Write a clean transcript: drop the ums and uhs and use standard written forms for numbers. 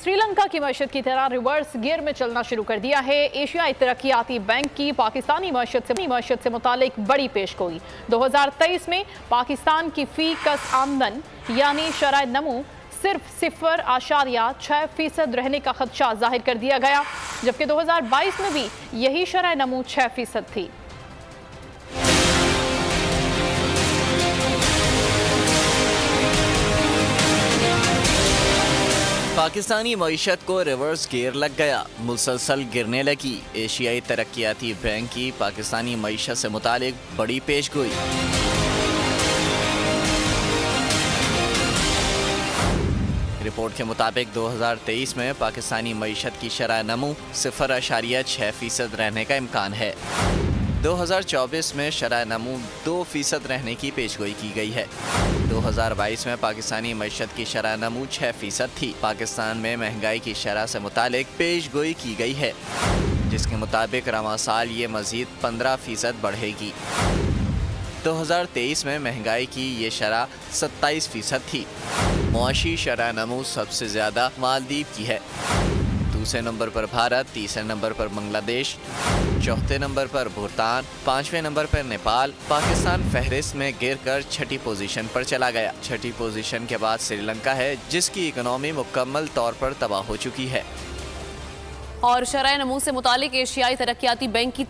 श्रीलंका की मईशत की तरह रिवर्स गियर में चलना शुरू कर दिया है। एशियाई तरक्याती बैंक की पाकिस्तानी मईशत से मुतालिक बड़ी पेशगोई। 2023 में पाकिस्तान की फी कस आमदन यानी शरह नमू सिर्फ 0.6% रहने का खदशा जाहिर कर दिया गया, जबकि 2022 में भी यही शरह नमू 6% थी। पाकिस्तानी मईशत को रिवर्स गियर लग गया, मुसलसल गिरने लगी। एशियाई तरक्याती बैंक की पाकिस्तानी मईशत से मुतालिक बड़ी पेशगोई। रिपोर्ट के मुताबिक 2023 में पाकिस्तानी मईशत की शरह नमू 0.6% रहने का इम्कान है। 2024 में शरह नमू 2% रहने की पेशगोई की गई है। 2022 में पाकिस्तानी मईशत की शरह नमू 6% थी। पाकिस्तान में महंगाई की शरह से मुतालिक पेशगोई की गई है, जिसके मुताबिक रवां साल ये मज़ीद 15% बढ़ेगी। 2023 में महंगाई की ये शरह 27% थी। मुआशी शरह नमू सबसे ज़्यादा मालदीव की है, दूसरे नंबर पर भारत, तीसरे नंबर पर बांग्लादेश, चौथे नंबर पर भूटान, पांचवें नंबर पर नेपाल। पाकिस्तान फहरिस्त में गिरकर छठी पोजीशन पर चला गया। छठी पोजीशन के बाद श्रीलंका है, जिसकी इकोनॉमी मुकम्मल तौर पर तबाह हो चुकी है। और शरह नमू से मुतालिक एशियाई तरक्याती बैंक की